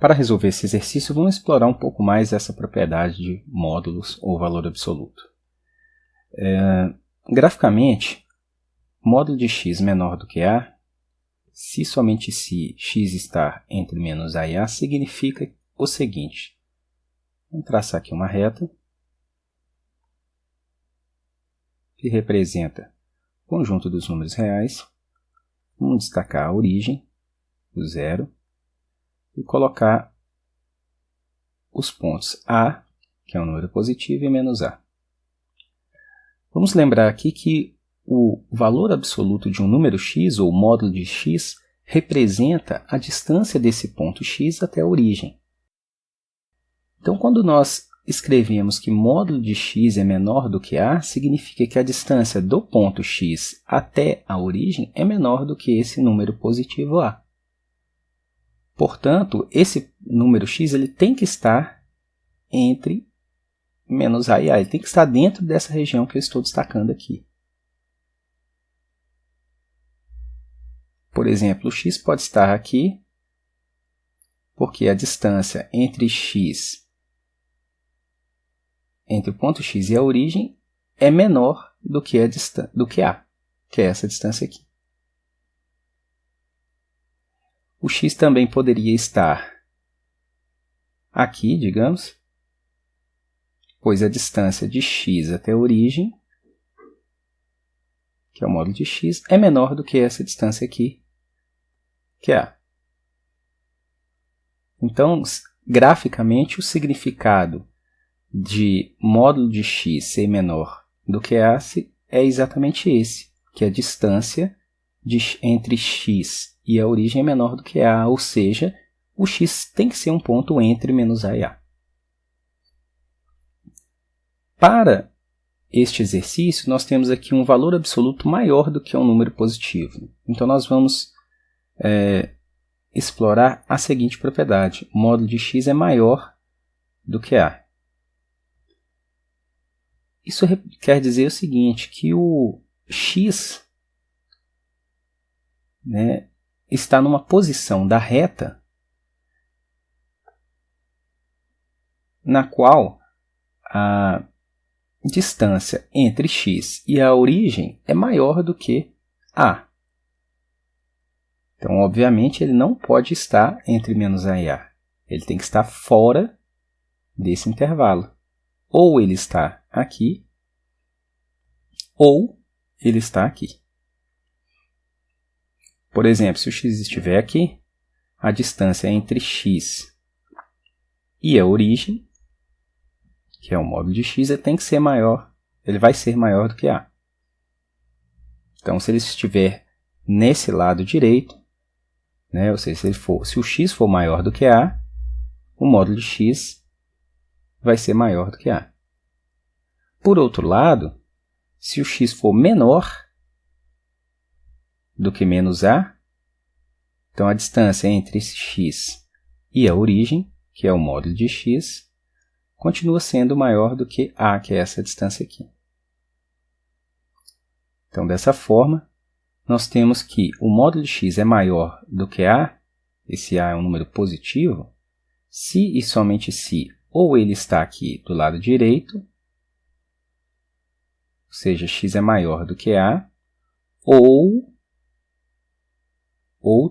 Para resolver esse exercício, vamos explorar um pouco mais essa propriedade de módulos ou valor absoluto. Graficamente, módulo de x menor do que a, se somente se x está entre menos a e a, significa o seguinte. Vamos traçar aqui uma reta que representa o conjunto dos números reais. Vamos destacar a origem, o zero, e colocar os pontos a, que é um número positivo, e menos a. Vamos lembrar aqui que o valor absoluto de um número x, ou módulo de x, representa a distância desse ponto x até a origem. Então, quando nós escrevemos que módulo de x é menor do que a, significa que a distância do ponto x até a origem é menor do que esse número positivo a. Portanto, esse número x ele tem que estar entre menos a e a. Ele tem que estar dentro dessa região que eu estou destacando aqui. Por exemplo, o x pode estar aqui, porque a distância entre o ponto x e a origem é menor do que a, que é essa distância aqui. O x também poderia estar aqui, digamos, pois a distância de x até a origem, que é o módulo de x, é menor do que essa distância aqui, que é a. Então, graficamente, o significado de módulo de x ser menor do que a é exatamente esse, que a distância entre x e a origem é menor do que a, ou seja, o x tem que ser um ponto entre menos a e a. Para este exercício, nós temos aqui um valor absoluto maior do que um número positivo. Então, nós vamos explorar a seguinte propriedade. O módulo de x é maior do que a. Isso quer dizer o seguinte, que o x está numa posição da reta na qual a distância entre x e a origem é maior do que a. Então, obviamente, ele não pode estar entre menos a e a. Ele tem que estar fora desse intervalo. Ou ele está aqui, ou ele está aqui. Por exemplo, se o x estiver aqui, a distância entre x e a origem, que é o módulo de x, ele tem que ser maior, ele vai ser maior do que a. Então, se ele estiver nesse lado direito, ou seja, se o x for maior do que a, o módulo de x vai ser maior do que a. Por outro lado, se o x for menor do que menos a, então a distância entre esse x e a origem, que é o módulo de x, continua sendo maior do que a, que é essa distância aqui. Então, dessa forma, nós temos que o módulo de x é maior do que a, esse a é um número positivo, se e somente se ou ele está aqui do lado direito, ou seja, x é maior do que a, ou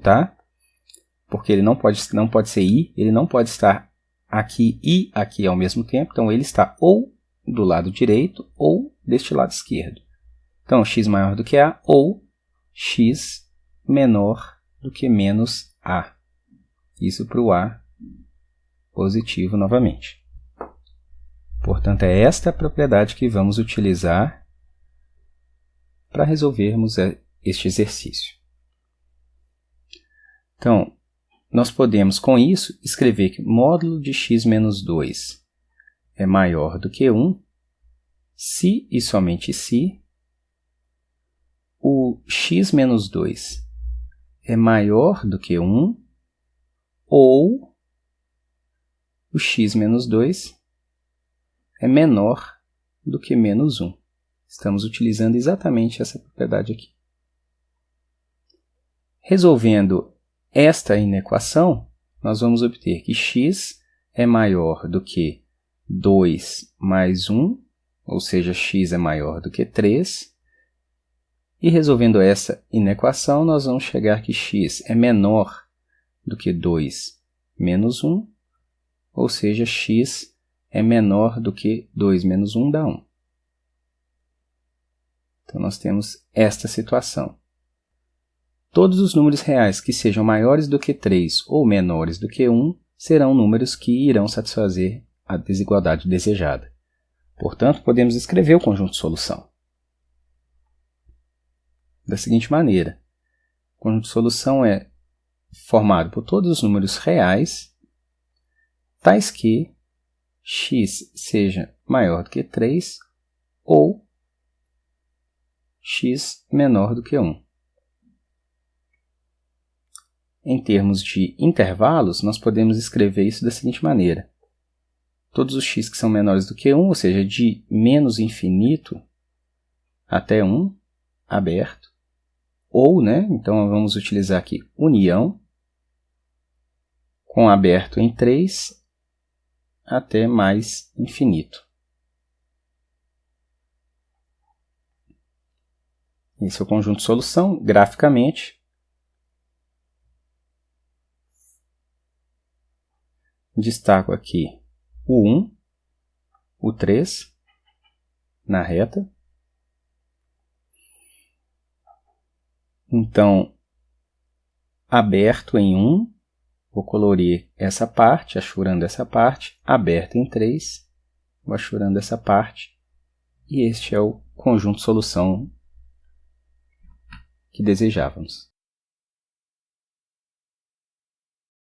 tá? Porque ele não pode ser i, ele não pode estar aqui e aqui ao mesmo tempo, então ele está ou do lado direito ou deste lado esquerdo. Então, x maior do que a ou x menor do que menos a. Isso para o a positivo novamente. Portanto, é esta a propriedade que vamos utilizar para resolvermos este exercício. Então, nós podemos, com isso, escrever que módulo de x menos 2 é maior do que 1, se e somente se o x menos 2 é maior do que 1, ou o x menos 2 é menor do que menos 1. Estamos utilizando exatamente essa propriedade aqui. Resolvendo esta inequação, nós vamos obter que x é maior do que 2 mais 1, ou seja, x é maior do que 3. E resolvendo essa inequação, nós vamos chegar que x é menor do que 2 menos 1, ou seja, x é menor do que 2 menos 1 dá 1. Então, nós temos esta situação. Todos os números reais que sejam maiores do que 3 ou menores do que 1 serão números que irão satisfazer a desigualdade desejada. Portanto, podemos escrever o conjunto de solução da seguinte maneira. O conjunto de solução é formado por todos os números reais, tais que x seja maior do que 3 ou x menor do que 1. Em termos de intervalos, nós podemos escrever isso da seguinte maneira. Todos os x que são menores do que 1, ou seja, de menos infinito até 1, aberto, ou, então vamos utilizar aqui união, com aberto em 3 até mais infinito. Esse é o conjunto de solução, graficamente. Destaco aqui o 1, o 3, na reta. Então, aberto em 1, vou colorir essa parte, achurando essa parte, aberto em 3, vou achurando essa parte, e este é o conjunto de solução que desejávamos.